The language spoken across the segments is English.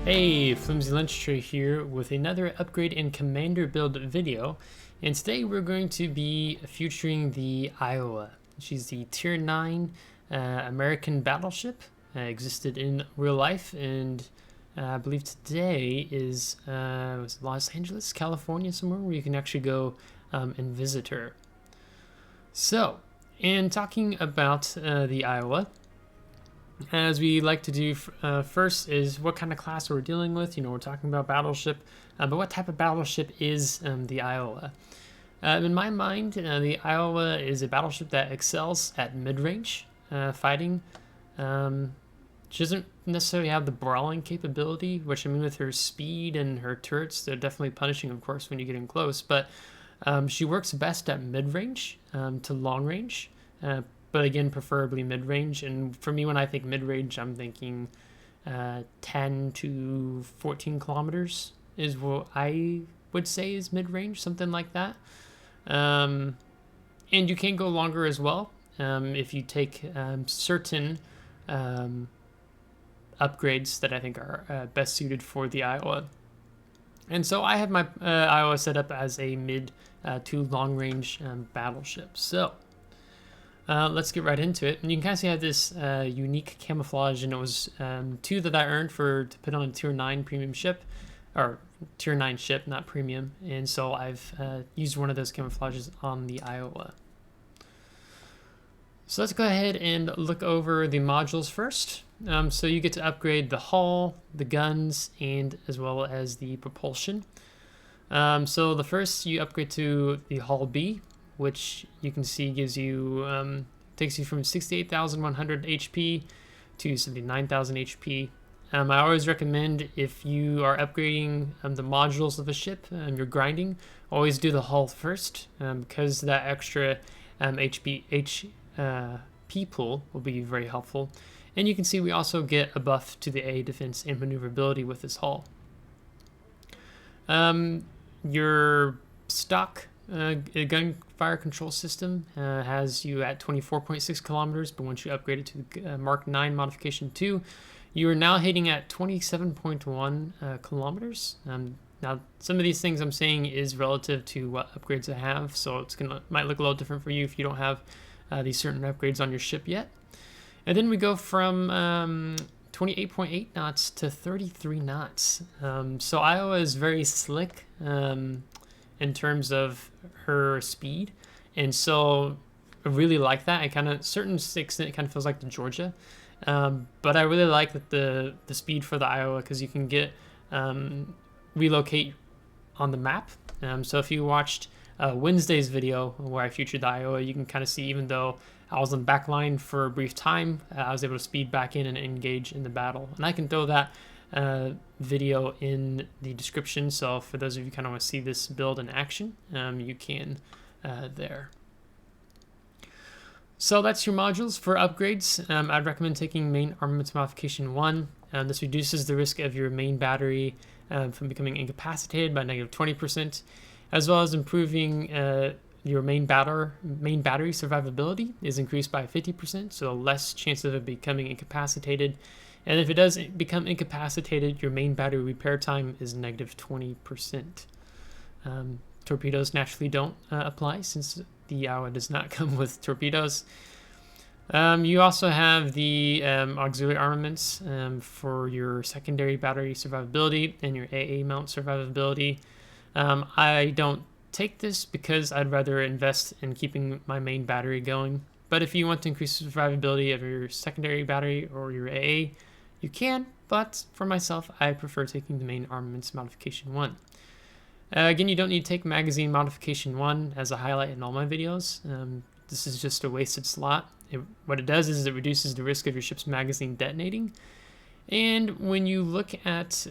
Hey, Flimsy Lunch Tray here with another upgrade and commander build video, and today we're going to be featuring the Iowa. She's the tier 9 American battleship, existed in real life, and I believe today is was Los Angeles, California, somewhere where you can actually go and visit her. So, in talking about the Iowa, as we like to do first is what kind of class we're dealing with. We're talking about battleship, but what type of battleship is the Iowa? In my mind, the Iowa is a battleship that excels at mid-range fighting. She doesn't necessarily have the brawling capability, which I mean with her speed and her turrets, they're definitely punishing, of course, when you get in close. But she works best at mid-range to long range. But again, preferably mid-range. And for me, when I think mid-range, I'm thinking 10 to 14 kilometers is what I would say is mid-range, something like that. And you can go longer as well if you take certain upgrades that I think are best suited for the Iowa. And so I have my Iowa set up as a mid to long-range battleship. So let's get right into it. And you can kind of see I have this unique camouflage, and it was 2 that I earned to put on a tier 9 premium ship, or tier 9 ship, not premium. And so I've used one of those camouflages on the Iowa. So let's go ahead and look over the modules first. So you get to upgrade the hull, the guns, and as well as the propulsion. So the first you upgrade to the hull B, which you can see gives you takes you from 68,100 HP to 79,000 HP. I always recommend, if you are upgrading the modules of a ship, you're grinding, always do the hull first, because that extra HP pool will be very helpful. And you can see we also get a buff to the A defense and maneuverability with this hull. Your stock gunfire control system has you at 24.6 kilometers, but once you upgrade it to the Mark 9 modification 2, you are now hitting at 27.1 kilometers. Now, some of these things I'm saying is relative to what upgrades I have, so it's might look a little different for you if you don't have these certain upgrades on your ship yet. And then we go from 28.8 knots to 33 knots. So Iowa is very slick in terms of her speed, and so I really like that. I kind of, certain extent, it kind of feels like the Georgia, but I really like that the speed for the Iowa, because you can get relocate on the map. So if you watched Wednesday's video where I featured the Iowa, you can kind of see, even though I was on the back line for a brief time, I was able to speed back in and engage in the battle. And I can throw that video in the description, so for those of you kind of want to see this build in action, you can there. So that's your modules. For upgrades, I'd recommend taking main armaments modification 1. This reduces the risk of your main battery from becoming incapacitated by -20%, as well as improving your main battery survivability is increased by 50%, so less chance of it becoming incapacitated. And if it does become incapacitated, your main battery repair time is -20%. Torpedoes naturally don't apply, since the Iowa does not come with torpedoes. You also have the auxiliary armaments for your secondary battery survivability and your AA mount survivability. I don't take this because I'd rather invest in keeping my main battery going. But if you want to increase the survivability of your secondary battery or your AA, you can, but for myself, I prefer taking the main armaments modification 1. Again, you don't need to take magazine modification 1 as a highlight in all my videos. This is just a wasted slot. What it does is it reduces the risk of your ship's magazine detonating. And when you look at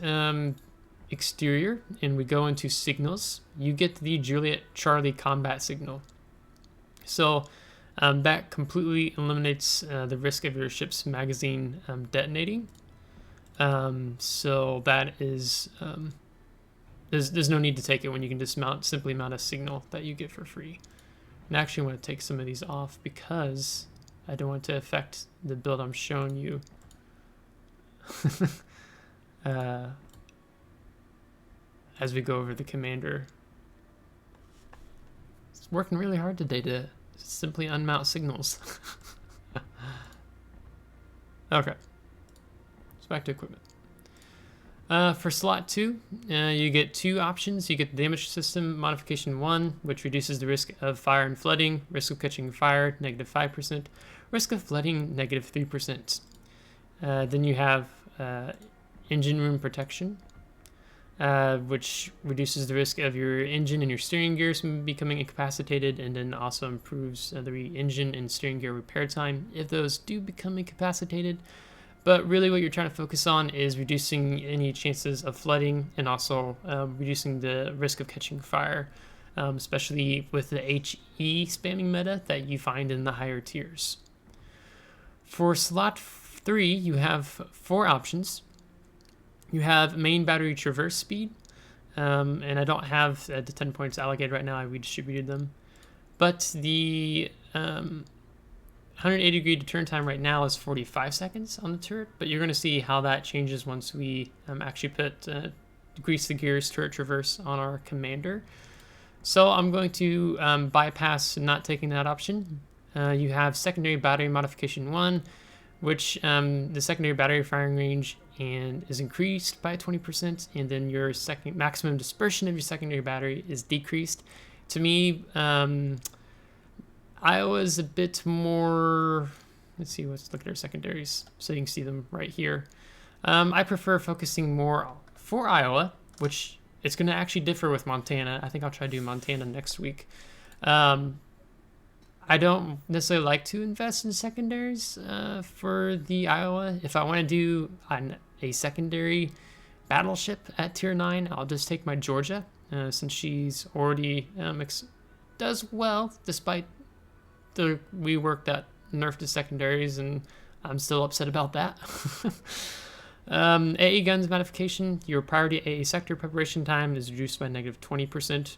exterior and we go into signals, you get the Juliet Charlie combat signal. So that completely eliminates the risk of your ship's magazine detonating. So that is there's no need to take it when you can just simply mount a signal that you get for free. And actually, I want to take some of these off because I don't want to affect the build I'm showing you. as we go over the commander. It's working really hard today to simply unmount signals. Okay, so back to equipment. For slot 2, you get 2 options. You get the damage system modification 1, which reduces the risk of fire and flooding, risk of catching fire, -5%, risk of flooding, -3%. Then you have engine room protection, which reduces the risk of your engine and your steering gears from becoming incapacitated, and then also improves the engine and steering gear repair time if those do become incapacitated. But really what you're trying to focus on is reducing any chances of flooding and also reducing the risk of catching fire, especially with the HE spamming meta that you find in the higher tiers. For slot 3, you have 4 options. You have main battery traverse speed, and I don't have the 10 points allocated right now. I redistributed them. But the 180-degree turn time right now is 45 seconds on the turret, but you're going to see how that changes once we actually put grease the gears turret traverse on our commander. So I'm going to bypass not taking that option. You have secondary battery modification 1, which the secondary battery firing range and is increased by 20%, and then your maximum dispersion of your secondary battery is decreased. To me, Iowa's a bit more, let's look at our secondaries so you can see them right here. I prefer focusing more for Iowa, which it's going to actually differ with Montana. I think I'll try to do Montana next week. I don't necessarily like to invest in secondaries for the Iowa. If I want to do a secondary battleship at tier 9, I'll just take my Georgia since she's already does well despite the rework that nerfed the secondaries, and I'm still upset about that. AA guns modification, your priority AA sector preparation time is reduced by -20%.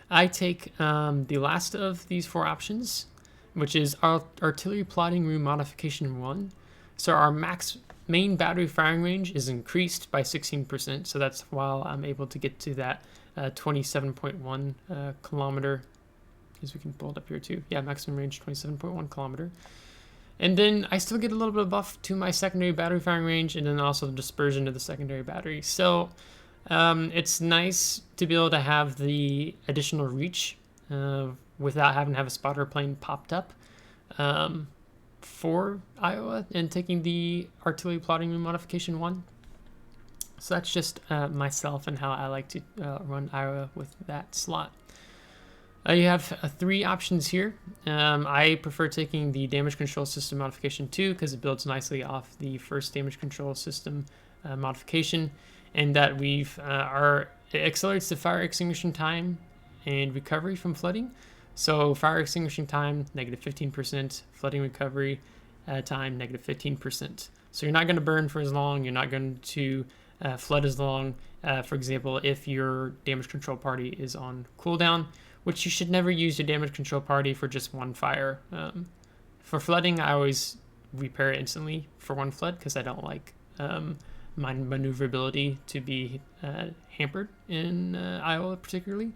I take the last of these 4 options, which is artillery plotting room modification 1. So our main battery firing range is increased by 16%, so that's while I'm able to get to that 27.1 kilometer. We can pull it up here too. Yeah, maximum range 27.1 kilometer. And then I still get a little bit of buff to my secondary battery firing range, and then also the dispersion of the secondary battery. So it's nice to be able to have the additional reach without having to have a spotter plane popped up for Iowa and taking the artillery plotting room modification 1. So that's just myself and how I like to run Iowa with that slot. You have 3 options here. I prefer taking the damage control system modification 2 because it builds nicely off the first damage control system modification, and that it accelerates the fire extinguishing time and recovery from flooding. So fire extinguishing time, -15%, flooding recovery time, -15%. So you're not going to burn for as long, you're not going to flood as long. For example, if your damage control party is on cooldown, which you should never use your damage control party for just 1 fire. For flooding, I always repair it instantly for 1 flood because I don't like my maneuverability to be hampered in Iowa particularly.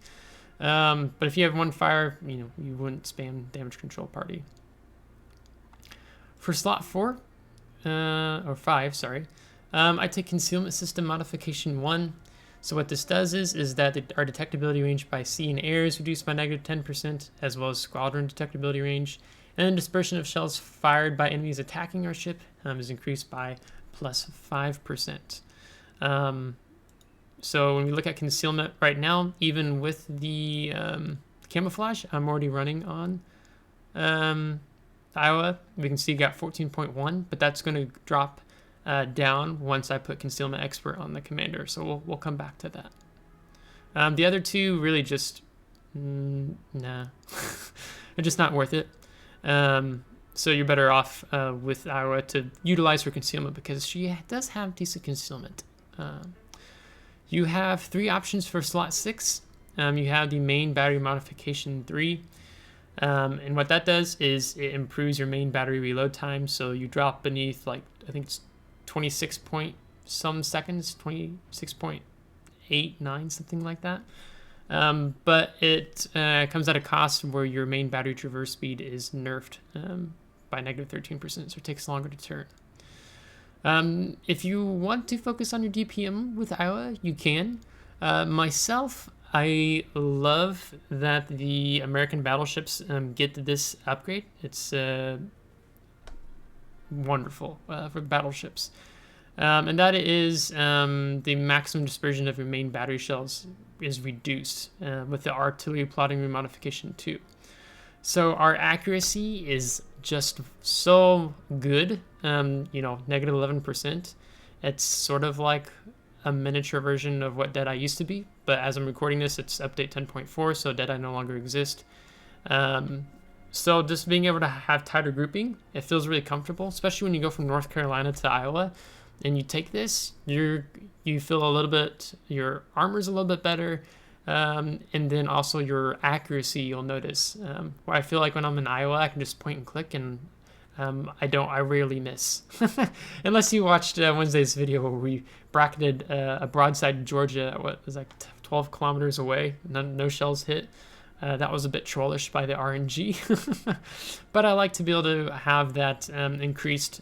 But if you have 1 fire, you wouldn't spam damage control party. For slot 4, or 5, sorry, I take concealment system modification 1. So what this does is that our detectability range by sea and air is reduced by -10%, as well as squadron detectability range. And then dispersion of shells fired by enemies attacking our ship is increased by +5%. So when we look at concealment right now, even with the camouflage, I'm already running on Iowa. We can see we got 14.1, but that's going to drop down once I put Concealment Expert on the commander, so we'll come back to that. The other 2 really just, nah, they're just not worth it. So you're better off with Iowa to utilize her concealment because she does have decent concealment. You have 3 options for slot 6. You have the main battery modification 3. And what that does is it improves your main battery reload time, so you drop beneath, I think it's 26 point some seconds, 26.8 8, 9, something like that. But it comes at a cost where your main battery traverse speed is nerfed by negative 13%, so it takes longer to turn. If you want to focus on your DPM with Iowa, you can. Myself, I love that the American battleships get this upgrade. It's wonderful for battleships. And that is the maximum dispersion of your main battery shells is reduced with the artillery plotting remodification 2. So our accuracy is just so good, negative 11%. It's sort of like a miniature version of what Deadeye used to be, but as I'm recording this, it's update 10.4, so Deadeye no longer exists. So just being able to have tighter grouping, it feels really comfortable, especially when you go from North Carolina to Iowa, and you take this, you feel a little bit, your armor's a little bit better, and then also your accuracy, you'll notice. Where I feel like when I'm in Iowa, I can just point and click, and I rarely miss. Unless you watched Wednesday's video where we bracketed a broadside in Georgia, what was like 12 kilometers away, no shells hit. That was a bit trollish by the RNG. But I like to be able to have that increased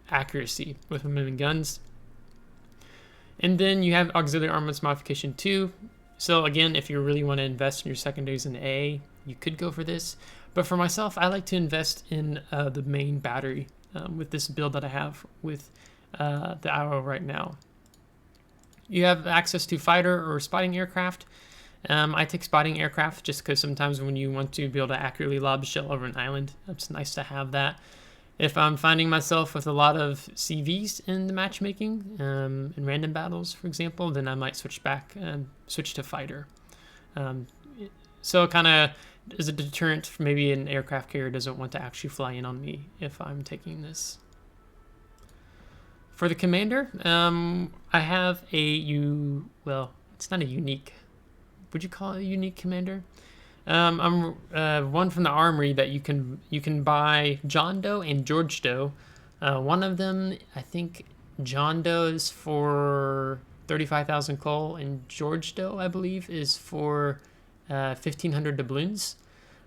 accuracy with my main guns. And then you have auxiliary armaments modification 2. So again, if you really want to invest in your secondaries in A, you could go for this. But for myself, I like to invest in the main battery with this build that I have with the Arrow right now. You have access to fighter or spotting aircraft. I take spotting aircraft just because sometimes when you want to be able to accurately lob a shell over an island, it's nice to have that. If I'm finding myself with a lot of CVs in the matchmaking, in random battles, for example, then I might switch to fighter. So it kind of is a deterrent for maybe an aircraft carrier doesn't want to actually fly in on me if I'm taking this. For the commander, I have it's not a unique. Would you call it a unique commander? I'm one from the Armory that you can buy John Doe and George Doe. One of them, I think John Doe is for 35,000 coal, and George Doe, I believe, is for 1,500 doubloons.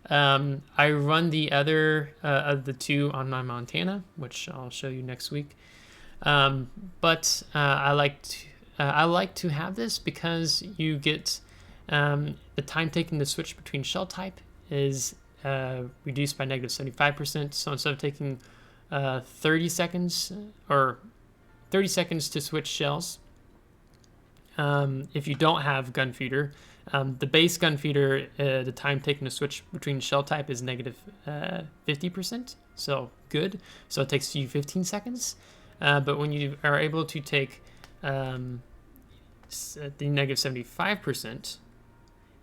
I run the other of the two on my Montana, which I'll show you next week. But I like to have this because you get the time taken to switch between shell type is reduced by negative 75%. So instead of taking 30 seconds to switch shells, if you don't have gun feeder, the base gun feeder, the time taken to switch between shell type is negative 50%. So good. So it takes you 15 seconds. But when you are able to take the negative 75%,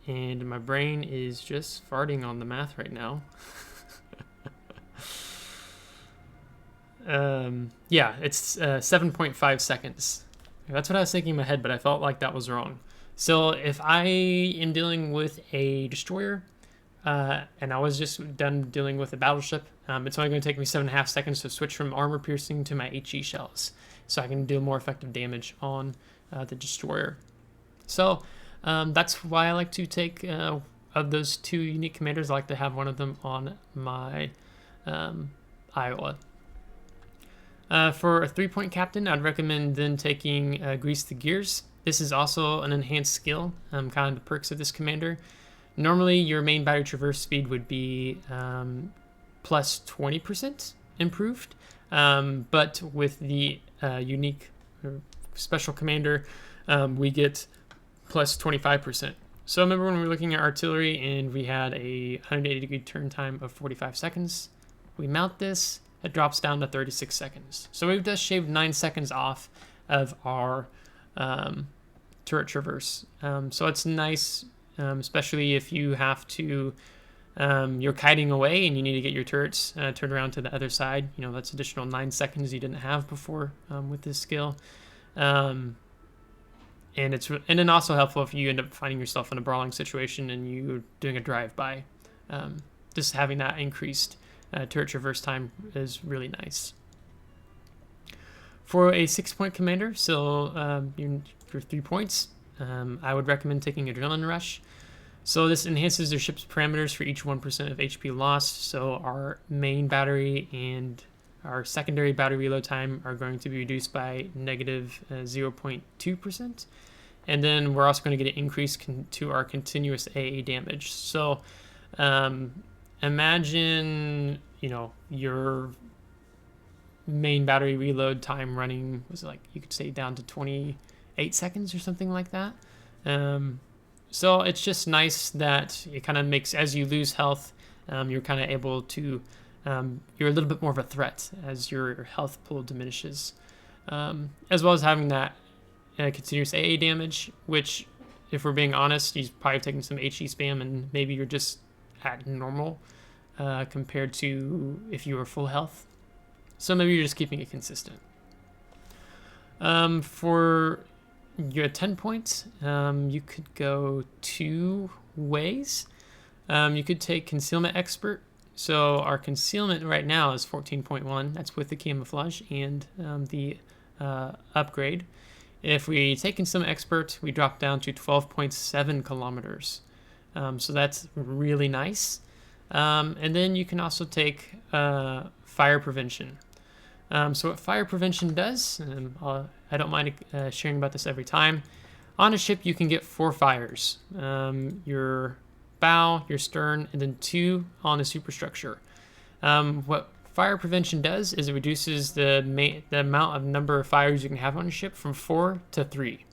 and my brain is just farting on the math right now. Yeah, it's 7.5 seconds. That's what I was thinking in my head, but I felt like that was wrong. So if I am dealing with a destroyer, and I was just done dealing with a battleship, it's only going to take me 7.5 seconds to switch from armor piercing to my HE shells, so I can do more effective damage on the destroyer. So that's why I like to take, of those two unique commanders, I like to have one of them on my Iowa. For a 3-point captain, I'd recommend then taking Grease the Gears. This is also an enhanced skill, kind of the perks of this commander. Normally, your main battery traverse speed would be plus 20% improved, but with the unique special commander, we get plus 25%. So remember when we were looking at artillery and we had a 180-degree turn time of 45 seconds, we mount this, it drops down to 36 seconds. So we've just shaved 9 seconds off of our turret traverse. So it's nice, especially if you have to, you're kiting away and you need to get your turrets turned around to the other side. That's additional 9 seconds you didn't have before with this skill. And then also helpful if you end up finding yourself in a brawling situation and you're doing a drive-by. Just having that increased turret traverse time is really nice. For a 6-point commander, so your 3 points, I would recommend taking Adrenaline Rush. So this enhances their ship's parameters for each 1% of HP lost. So our main battery and our secondary battery reload time are going to be reduced by negative 0.2%. And then we're also going to get an increase to our continuous AA damage. So imagine, your main battery reload time running was like, you could say down to 28 seconds or something like that. So it's just nice that it kind of makes, as you lose health, you're kind of able to, you're a little bit more of a threat as your health pool diminishes. As well as having that continuous AA damage, which, if we're being honest, you're probably taking some HE spam and maybe you're just at normal compared to if you were full health. So maybe you're just keeping it consistent. For your 10 points, you could go 2 ways. You could take Concealment Expert. So our concealment right now is 14.1. That's with the camouflage and the upgrade. If we take Concealment Expert, we drop down to 12.7 kilometers. So that's really nice. And then you can also take Fire Prevention. So what Fire Prevention does, I don't mind sharing about this every time. On a ship, you can get 4 fires. Your bow, your stern, and then 2 on the superstructure. What Fire Prevention does is it reduces the amount of number of fires you can have on a ship from 4 to 3.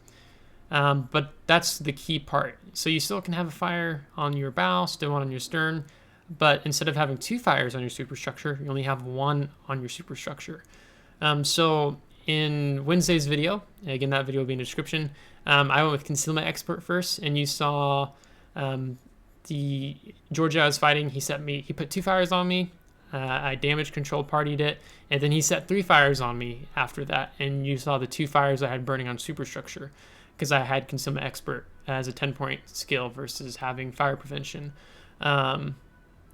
But that's the key part. So you still can have a fire on your bow, still one on your stern, but instead of having 2 fires on your superstructure, you only have 1 on your superstructure. So in Wednesday's video, again, that video will be in the description, I went with Concealment Expert first, and you saw the Georgia I was fighting, he put 2 fires on me, I damage control partied it, and then he set 3 fires on me after that, and you saw the 2 fires I had burning on superstructure, because I had Concealment Expert as a 10-point skill versus having Fire Prevention.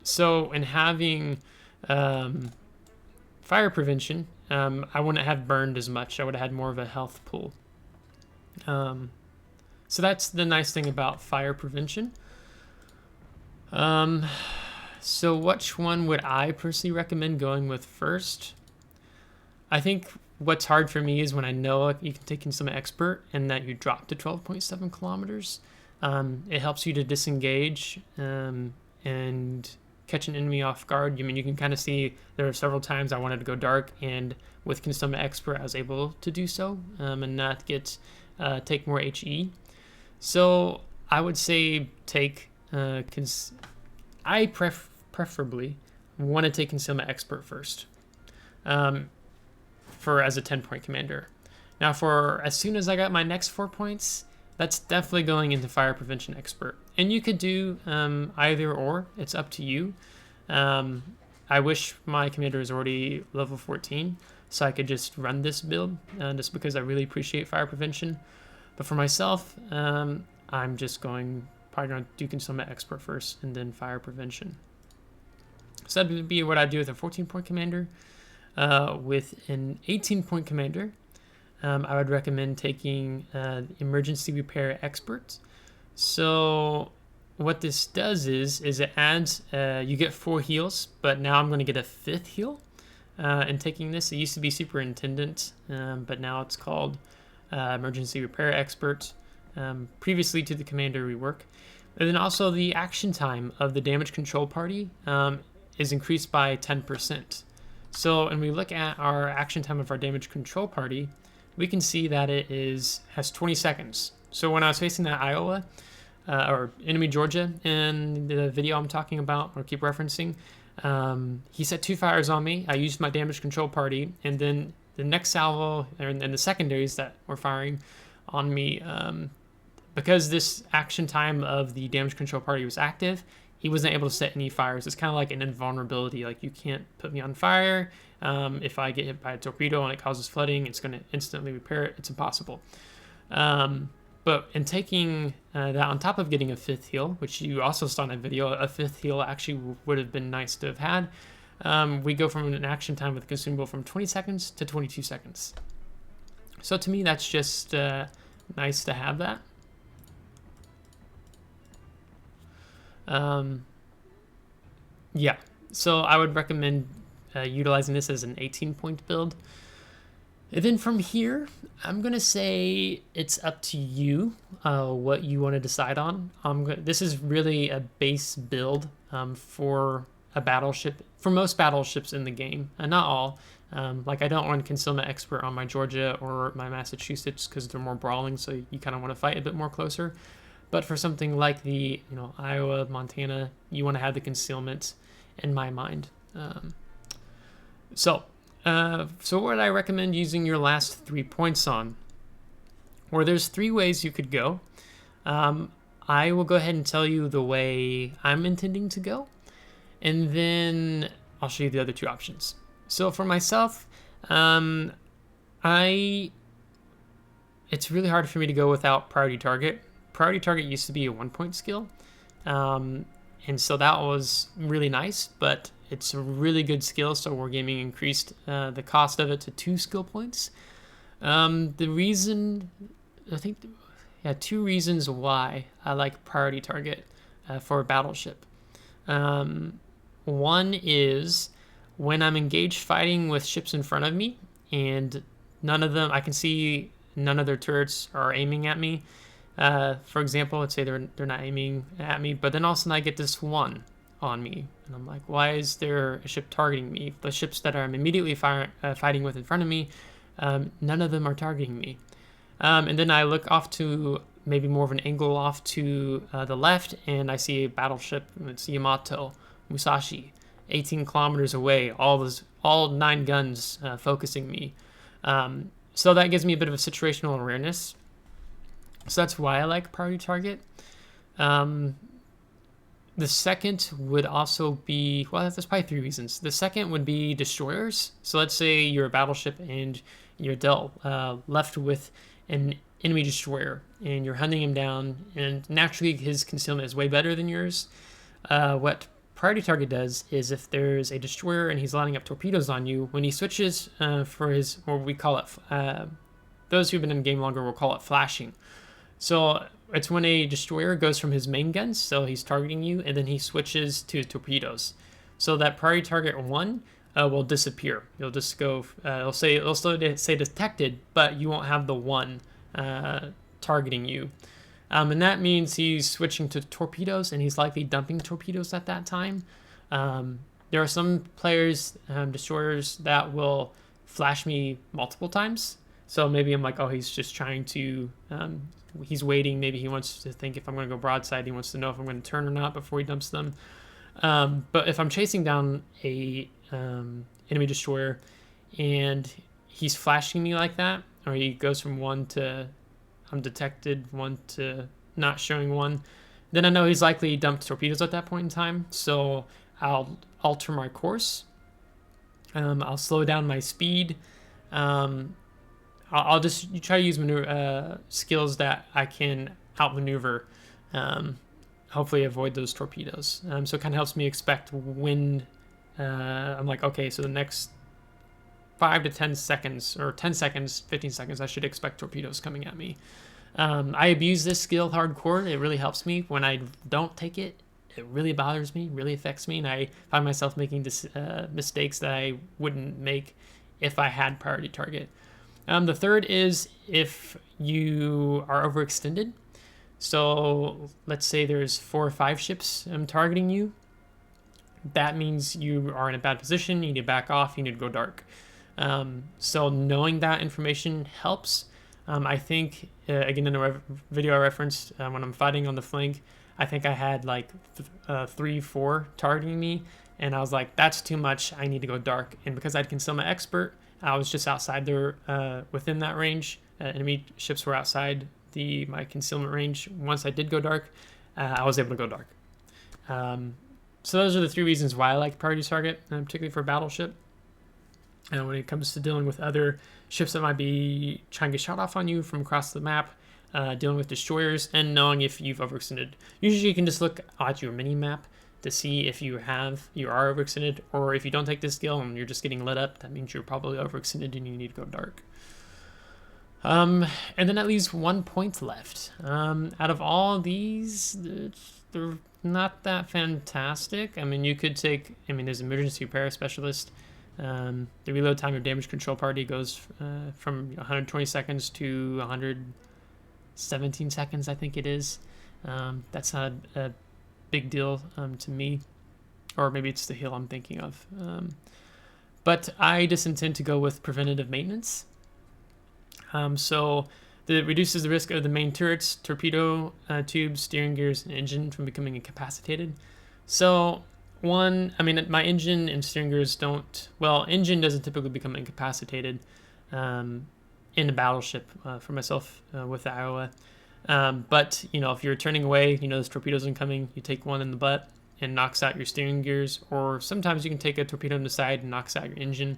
So in having Fire Prevention, I wouldn't have burned as much. I would have had more of a health pool. So that's the nice thing about Fire Prevention. So which one would I personally recommend going with first? I think what's hard for me is when I know you can take Concealment Expert and that you drop to 12.7 kilometers. It helps you to disengage and catch an enemy off guard. You can kind of see there are several times I wanted to go dark, and with Consumables Expert I was able to do so and not take more HE. So I would say take I preferably want to take Concealment Expert first for as a 10-point commander. Now for as soon as I got my next 4 points, that's definitely going into Fire Prevention Expert. And you could do either or. It's up to you. I wish my commander was already level 14, so I could just run this build, just because I really appreciate Fire Prevention. But for myself, I'm just probably going to do Concealment Expert first and then Fire Prevention. So that would be what I do with a 14-point commander. With an 18-point commander, I would recommend taking Emergency Repair Expert. So what this does is it adds, you get 4 heals, but now I'm going to get a 5th heal in taking this. It used to be Superintendent, but now it's called Emergency Repair Expert, previously to the Commander rework. And then also the action time of the damage control party is increased by 10%. So when we look at our action time of our damage control party, we can see that it has 20 seconds. So when I was facing that Iowa, or enemy Georgia in the video I'm talking about or keep referencing, he set 2 fires on me. I used my damage control party, and then the next salvo and the secondaries that were firing on me, because this action time of the damage control party was active, he wasn't able to set any fires. It's kind of like an invulnerability. Like, you can't put me on fire. If I get hit by a torpedo and it causes flooding, it's going to instantly repair it. It's impossible. But in taking that on top of getting a 5th heal, which you also saw in that video, a 5th heal actually would have been nice to have had. We go from an action time with a consumable from 20 seconds to 22 seconds. So to me, that's just nice to have that. Yeah, so I would recommend utilizing this as an 18-point build. And then from here, I'm gonna say it's up to you what you want to decide on. This is really a base build for a battleship, for most battleships in the game, and not all. Like I don't run Concealment Expert on my Georgia or my Massachusetts because they're more brawling, so you kind of want to fight a bit more closer. But for something like the Iowa, Montana, you want to have the concealment, in my mind. So what would I recommend using your last 3 points on? Well, there's 3 ways you could go. I will go ahead and tell you the way I'm intending to go, and then I'll show you the other 2 options. So for myself, it's really hard for me to go without Priority Target. Priority Target used to be a 1-point skill, and so that was really nice, but it's a really good skill, so Wargaming increased the cost of it to 2 skill points. The reason, I think, 2 reasons why I like Priority Target for a battleship. One is when I'm engaged fighting with ships in front of me, and I can see none of their turrets are aiming at me. For example, let's say they're not aiming at me, but then all of a sudden I get this 1 on me, and I'm like, why is there a ship targeting me? The ships that I'm immediately fighting with in front of me, none of them are targeting me. And then I look off to maybe more of an angle off to the left, and I see a battleship. It's Yamato, Musashi, 18 kilometers away, all 9 guns focusing me. So that gives me a bit of a situational awareness. So that's why I like Priority Target. The second would also be, well, there's probably 3 reasons. The second would be destroyers. So let's say you're a battleship and you're left with an enemy destroyer, and you're hunting him down, and naturally his concealment is way better than yours. What Priority Target does is if there's a destroyer and he's lining up torpedoes on you, when he switches for his, or we call it, those who've been in the game longer will call it flashing. So it's when a destroyer goes from his main guns, so he's targeting you, and then he switches to torpedoes. So that Priority Target 1 will disappear. You'll just go, it'll still say detected, but you won't have the 1 targeting you. And that means he's switching to torpedoes, and he's likely dumping torpedoes at that time. There are some players, destroyers, that will flash me multiple times. So maybe I'm like, oh, he's just trying to, he's waiting. Maybe he wants to think if I'm going to go broadside, he wants to know if I'm going to turn or not before he dumps them. But if I'm chasing down a enemy destroyer and he's flashing me like that, or he goes from 1 to I'm detected, 1 to not showing 1, then I know he's likely dumped torpedoes at that point in time. So I'll alter my course. I'll slow down my speed. I'll just try to use skills that I can outmaneuver. Hopefully avoid those torpedoes. So it kind of helps me expect when I'm like, okay, so the next 5 to 10 seconds, or 10 seconds, 15 seconds, I should expect torpedoes coming at me. I abuse this skill hardcore. It really helps me. When I don't take it, it really bothers me, really affects me, and I find myself making mistakes that I wouldn't make if I had Priority Target. The third is if you are overextended. So let's say there's 4 or 5 ships targeting you. That means you are in a bad position. You need to back off. You need to go dark. So knowing that information helps. I think, again, in the video I referenced, when I'm fighting on the flank, I think I had like 3, 4 targeting me, and I was like, that's too much. I need to go dark. And because I had Concealment Expert, I was just outside there, within that range. Enemy ships were outside my concealment range. Once I did go dark, I was able to go dark. So those are the 3 reasons why I like Priority Target, particularly for Battleship. And when it comes to dealing with other ships that might be trying to get shot off on you from across the map, dealing with destroyers, and knowing if you've overextended. Usually you can just look at your mini-map to see if you are overextended, or if you don't take this skill and you're just getting lit up, that means you're probably overextended and you need to go dark. And then that leaves 1 point left. Out of all of these, they're not that fantastic. I mean, you could take, there's emergency repair specialist. The reload time of damage control party goes from 120 seconds to 117 seconds, I think it is. That's not a big deal to me. Or maybe it's the heal I'm thinking of. But I just intend to go with preventative maintenance. So it reduces the risk of the main turrets, torpedo tubes, steering gears, and engine from becoming incapacitated. So my engine and steering gears engine doesn't typically become incapacitated in a battleship for myself with the Iowa. But, if you're turning away, there's torpedoes incoming, you take one in the butt and knocks out your steering gears, or sometimes you can take a torpedo on the side and knocks out your engine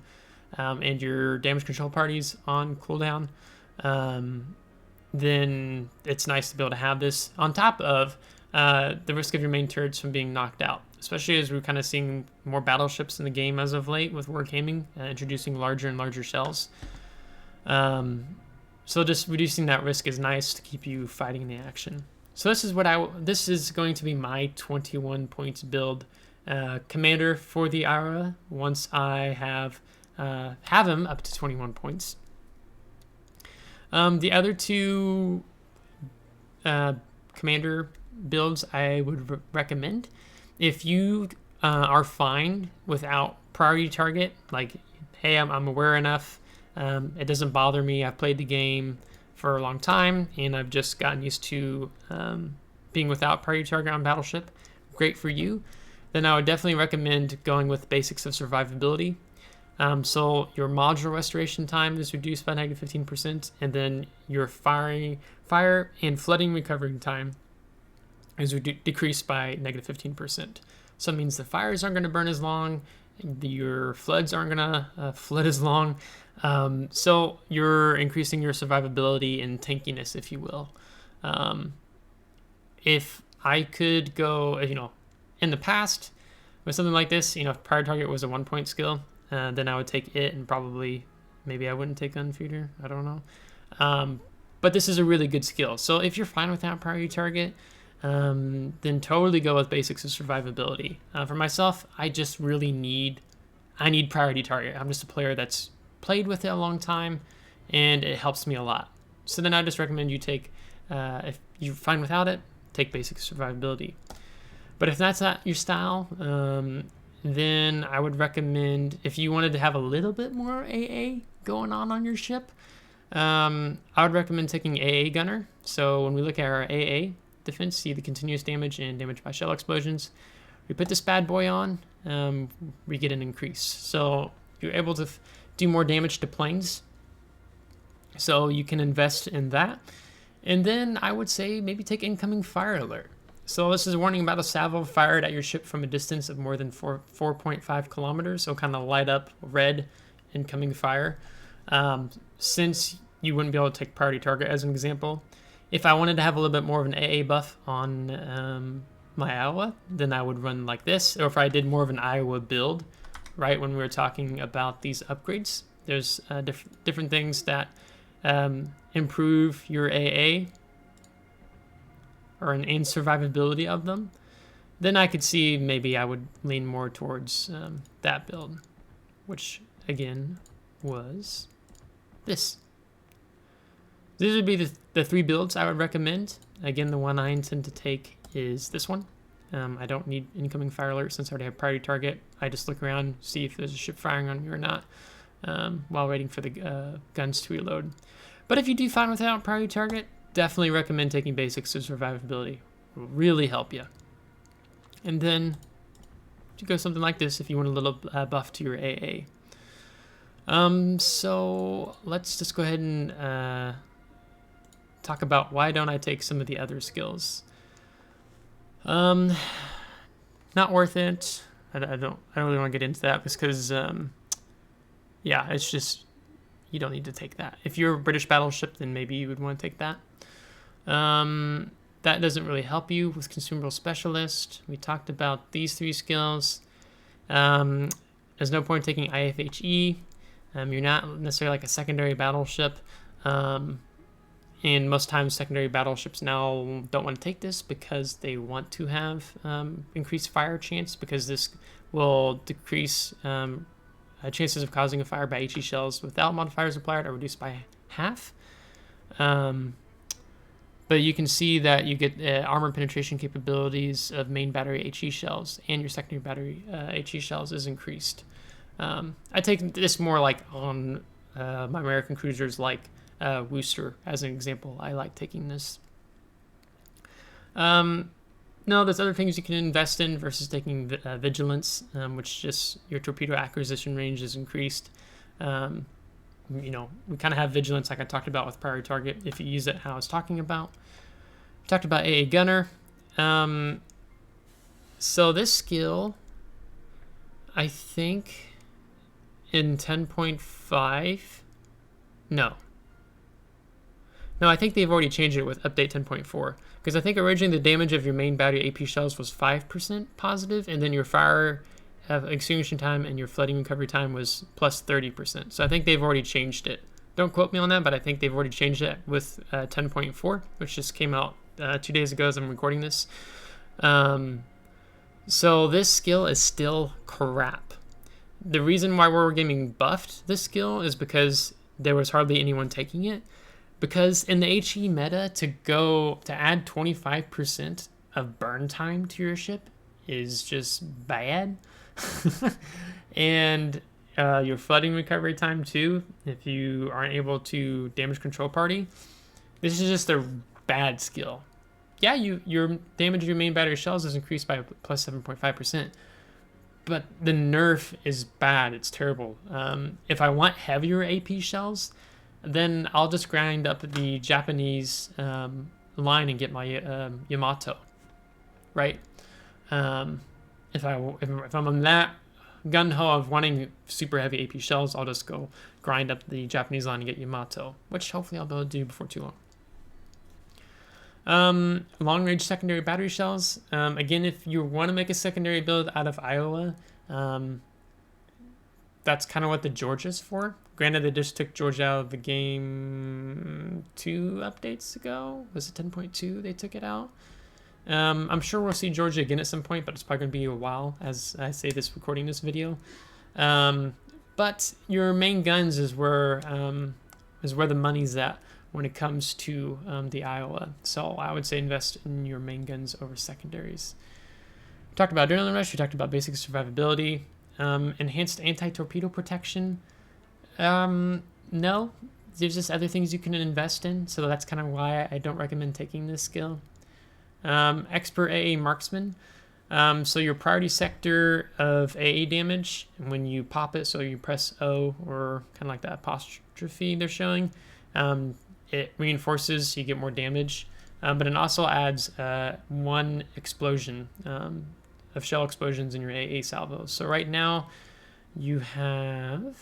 and your damage control parties on cooldown. Then it's nice to be able to have this on top of the risk of your main turrets from being knocked out, especially as we're kind of seeing more battleships in the game as of late with wargaming, introducing larger and larger shells. So just reducing that risk is nice to keep you fighting the action. So this is going to be my 21 points build commander for the Ira once I have him up to 21 points. The other two commander builds I would recommend if you are fine without priority target, like, hey, I'm aware enough, it doesn't bother me, I've played the game for a long time and I've just gotten used to being without priority target on Battleship. Great for you. Then I would definitely recommend going with basics of survivability. So your modular restoration time is reduced by -15%, and then your fire and flooding recovering time is decreased by -15%. So it means the fires aren't going to burn as long, your floods aren't going to flood as long. So you're increasing your survivability and tankiness, if you will. If I could go, in the past with something like this, if prior target was a 1 point skill, then I would take it, and maybe I wouldn't take Gunfeeder. I don't know. But this is a really good skill. So if you're fine with that priority target, then totally go with basics of survivability. For myself, I just really need priority target. I'm just a player that's played with it a long time, and it helps me a lot. So then I just recommend you take, if you're fine without it, take basic survivability. But if that's not your style, then I would recommend, if you wanted to have a little bit more AA going on your ship, I would recommend taking AA Gunner. So when we look at our AA defense, see the continuous damage and damage by shell explosions, we put this bad boy on, we get an increase. So you're able to do more damage to planes. So you can invest in that. And then I would say maybe take incoming fire alert. So this is a warning about a salvo fired at your ship from a distance of more than 4.5 kilometers. So kind of light up red incoming fire. Since you wouldn't be able to take priority target as an example, if I wanted to have a little bit more of an AA buff on my Iowa, then I would run like this. Or if I did more of an Iowa build, right, when we were talking about these upgrades, there's different things that improve your AA or an in survivability of them, then I could see maybe I would lean more towards that build, which again was this. These would be the three builds I would recommend. Again, the one I intend to take is this one. I don't need incoming fire alert since I already have priority target. I just look around, see if there's a ship firing on me or not, while waiting for the guns to reload. But if you do find without priority target, definitely recommend taking basics of survivability. It will really help you. And then you go something like this if you want a little buff to your AA. So let's just go ahead and talk about why don't I take some of the other skills. Not worth it. I don't really want to get into that because yeah, it's just, you don't need to take that. If you're a British battleship, then maybe you would want to take that. That doesn't really help you with Consumable Specialist. We talked about these three skills. There's no point taking IFHE. You're not necessarily like a secondary battleship. And most times secondary battleships now don't want to take this because they want to have increased fire chance, because this will decrease chances of causing a fire by HE shells without modifiers applied are reduced by half. But you can see that you get armor penetration capabilities of main battery HE shells, and your secondary battery HE shells is increased. I take this more like on my American cruisers, like Worcester as an example. I like taking this. No, there's other things you can invest in versus taking vigilance, which just your torpedo acquisition range is increased. We kind of have vigilance like I talked about with priority target if you use it how I was talking about. We talked about AA gunner. So this skill, I think in 10.5, no, I think they've already changed it with update 10.4, because I think originally the damage of your main battery AP shells was 5% positive, and then your fire extinguishing time and your flooding recovery time was plus 30%. So I think they've already changed it. Don't quote me on that, but I think they've already changed it with 10.4, which just came out 2 days ago as I'm recording this. So this skill is still crap. The reason why we're getting buffed this skill is because there was hardly anyone taking it. Because in the HE meta, to add 25% of burn time to your ship is just bad. And your flooding recovery time too, if you aren't able to damage control party, this is just a bad skill. Yeah, your damage of your main battery shells is increased by plus 7.5%, but the nerf is bad. It's terrible. If I want heavier AP shells, then I'll just grind up the Japanese line and get my Yamato, right? If I'm on that gun-ho of wanting super heavy AP shells, I'll just go grind up the Japanese line and get Yamato, which hopefully I'll be able to do before too long. Long-range secondary battery shells. Again, if you want to make a secondary build out of Iowa, that's kind of what the Georgia's for. Granted, they just took Georgia out of the game 2 updates ago. Was it 10.2 they took it out? I'm sure we'll see Georgia again at some point, but it's probably going to be a while as I say this recording this video. But your main guns is where the money's at when it comes to the Iowa. So I would say invest in your main guns over secondaries. We talked about adrenaline rush. We talked about basic survivability. Enhanced anti-torpedo protection. No, there's just other things you can invest in. So that's kind of why I don't recommend taking this skill. Expert AA marksman. So your priority sector of AA damage, when you pop it, so you press O or kind of like that apostrophe they're showing, it reinforces, you get more damage, but it also adds 1 explosion of shell explosions in your AA salvos. So right now you have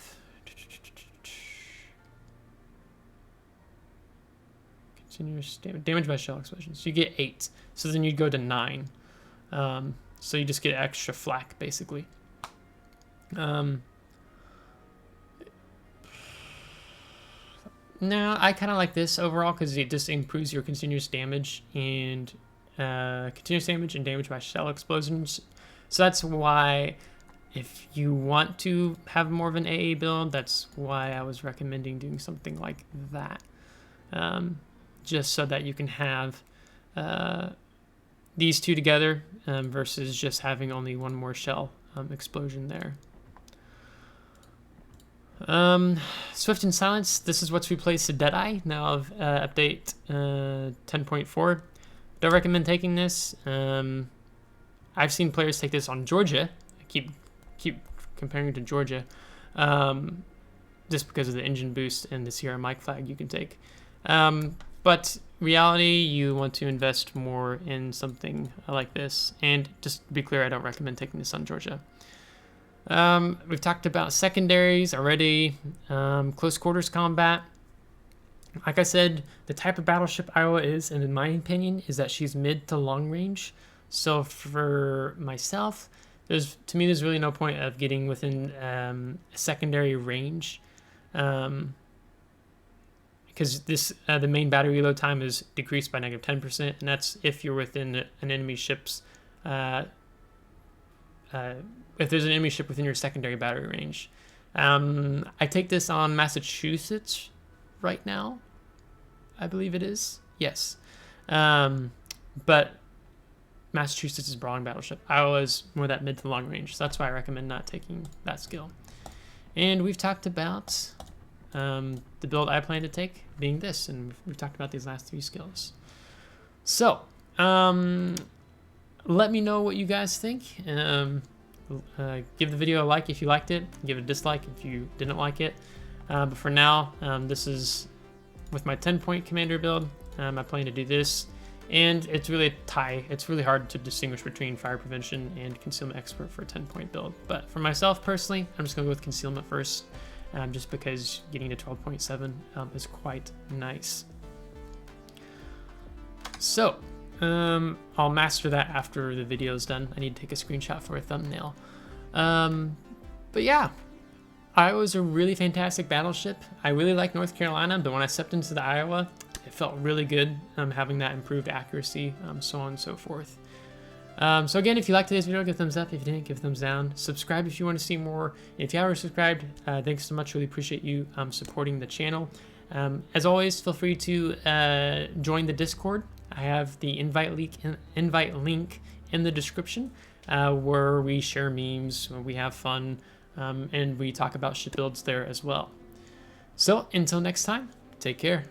continuous damage by shell explosions. So you get 8. So then you'd go to 9. So you just get extra flak basically. No, I kind of like this overall because it just improves your continuous damage and damage by shell explosions. So that's why, if you want to have more of an AA build, that's why I was recommending doing something like that. Just so that you can have these two together versus just having only one more shell explosion there. Swift and Silence, this is what's replaced the Deadeye now of update 10.4. Don't recommend taking this. I've seen players take this on Georgia. I keep comparing it to Georgia, just because of the engine boost and the Sierra Mike flag you can take. But reality, you want to invest more in something like this. And just to be clear, I don't recommend taking this on Georgia. We've talked about secondaries already. Close quarters combat. Like I said, the type of battleship Iowa is, and in my opinion, is that she's mid to long range. So for myself, there's really no point of getting within a secondary range. Because because this the main battery reload time is decreased by -10%, and that's if you're within an enemy ship's if there's an enemy ship within your secondary battery range. I take this on Massachusetts right now, I believe it is. Yes. But Massachusetts is broad battleship. Iowa is more that mid to long range. So that's why I recommend not taking that skill. And we've talked about the build I plan to take being this, and we've talked about these last 3 skills. So let me know what you guys think. Give the video a like if you liked it. Give it a dislike if you didn't like it. But for now, this is with my 10-point commander build. I plan to do this, and it's really a tie. It's really hard to distinguish between fire prevention and concealment expert for a 10-point build. But for myself personally, I'm just gonna go with concealment first, just because getting to 12.7 is quite nice. So I'll master that after the video is done. I need to take a screenshot for a thumbnail. But yeah, Iowa's a really fantastic battleship. I really like North Carolina, but when I stepped into the Iowa, it felt really good having that improved accuracy, so on and so forth. So again, if you liked today's video, give a thumbs up. If you didn't, give a thumbs down. Subscribe if you want to see more. If you haven't subscribed, thanks so much. Really appreciate you supporting the channel. As always, feel free to join the Discord. I have the invite link in the description, where we share memes, where we have fun, and we talk about ship builds there as well. So until next time, take care.